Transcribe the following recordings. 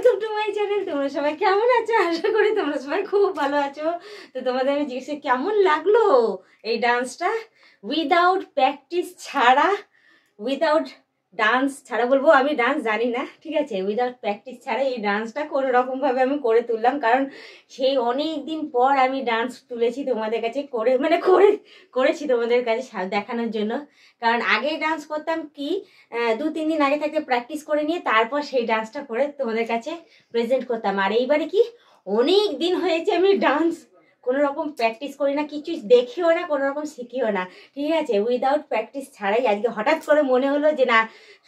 Welcome to my channel. তোমরা সবাই কেমন আছো? আশা করি তোমরা সবাই খুব ভালো আছো। তো তোমাদের আমি জিজ্ঞেস কেমন লাগলো এই ডান্সটা উইদাউট প্র্যাকটিস ছাড়া, উইদাউট ডান্স ছাড়া বলবো, আমি ডান্স জানি না, ঠিক আছে, উইদাউট প্র্যাকটিস ছাড়া এই ডান্সটা কোনো রকমভাবে আমি করে তুললাম। কারণ সেই অনেক দিন পর আমি ডান্স তুলেছি তোমাদের কাছে, করেছি তোমাদের কাছে দেখানোর জন্য। কারণ আগে ডান্স করতাম কি 2-3 দিন আগে থেকে প্র্যাকটিস করে নিয়ে তারপর সেই ডান্সটা করে তোমাদের কাছে প্রেজেন্ট করতাম। আর এইবারে কি অনেক দিন হয়েছে আমি ডান্স কোনো রকম প্র্যাকটিস করি না, কিছু দেখিও না, কোনো রকম শিখিও না, ঠিক আছে, উইদাউট প্র্যাকটিস ছাড়াই আজকে হঠাৎ করে মনে হলো যে না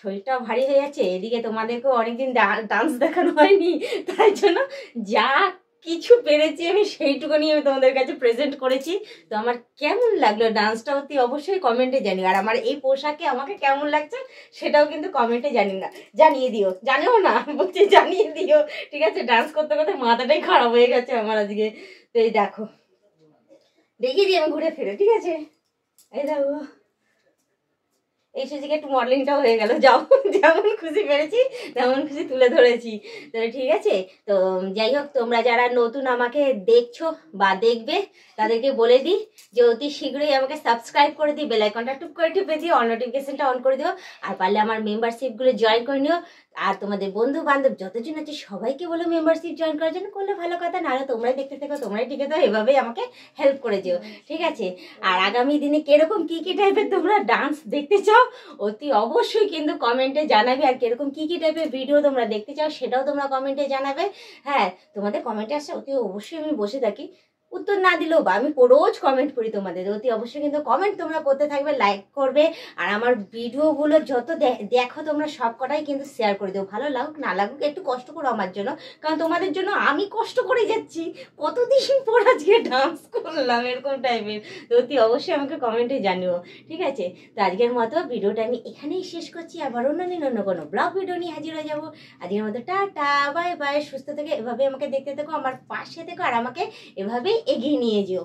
শরীরটাও ভারী হয়ে যাচ্ছে, এদিকে তোমাদেরকেও অনেকদিন ডান্স দেখানো হয়নি, তাই জন্য যা কিছু পেরেছি আমি সেইটুকু নিয়ে আমি তোমাদের কাছে প্রেজেন্ট করেছি। তো আমার কেমন লাগলো ডান্সটা অতি অবশ্যই কমেন্টে জানিও। আর আমার এই পোশাকে আমাকে কেমন লাগছে সেটাও কিন্তু কমেন্টে জানিয়ে দিও, জানিও না বলছি জানিয়ে দিও, ঠিক আছে। ডান্স করতে করতে মাথাটাই খারাপ হয়ে গেছে আমার আজকে। তো এই দেখো দেখিয়ে দিই আমি ঘুরে ফিরে, ঠিক আছে, এই দেখো এই সুযোগে একটু মডেলিংটাও হয়ে গেল, যাও যেমন খুশি পেরেছি তেমন খুশি তুলে ধরেছি। তো ঠিক আছে, তো যাই হোক তোমরা যারা নতুন আমাকে দেখছো বা দেখবে তাদেরকে বলে দিই যে অতি শীঘ্রই আমাকে সাবস্ক্রাইব করে দিই, বেল আইকনটা টুক করে টিপে দিও, অল নোটিফিকেশনটা অন করে দিও, আর পারলে আমার মেম্বারশিপগুলো জয়েন করে নিও। আর তোমাদের বন্ধু বান্ধব যতজন আছে সবাইকে বলো মেম্বারশিপ জয়েন করার জন্য, করলে ভালো কথা, নাহলে তোমরাই দেখতে থাকো, তোমরাই টিকে দাও, এভাবেই আমাকে হেল্প করে দিও, ঠিক আছে। আর আগামী দিনে কিরকম কি কি টাইপের তোমরা ডান্স দেখতে চাও অতি অবশ্যই কিন্তু কমেন্টে জানাবে। আর কিরকম কি কি টাইপের ভিডিও তোমরা দেখতে চাও সেটাও তোমরা কমেন্টে জানাবে। হ্যাঁ, তোমাদের কমেন্টে আসলে অতি অবশ্যই আমি বসে থাকি, উত্তর না দিলেও বা আমি রোজ কমেন্ট করি তোমাদের, অতি অবশ্যই কিন্তু কমেন্ট তোমরা করতে থাকবে, লাইক করবে। আর আমার ভিডিওগুলো যত দেখো তোমরা সব কটাই কিন্তু শেয়ার করে দেবো, ভালো লাগুক না লাগুক একটু কষ্ট করো আমার জন্য, কারণ তোমাদের জন্য আমি কষ্ট করে যাচ্ছি, কতদিন পর আজকে ডান্স করলাম এরকম টাইপের। তো অতি অবশ্যই আমাকে কমেন্টে জানিও, ঠিক আছে। তো আজকের মতো ভিডিওটা আমি এখানেই শেষ করছি, আবার অন্য কোনো ব্লগ ভিডিও নিয়ে হাজির হয়ে যাবো। আজকের মতো টাটা, বাই বাই, সুস্থ থেকে এভাবে আমাকে দেখতে থেকো, আমার পাশে থেকো, আর আমাকে এভাবেই এগিয়ে নিয়ে যেও।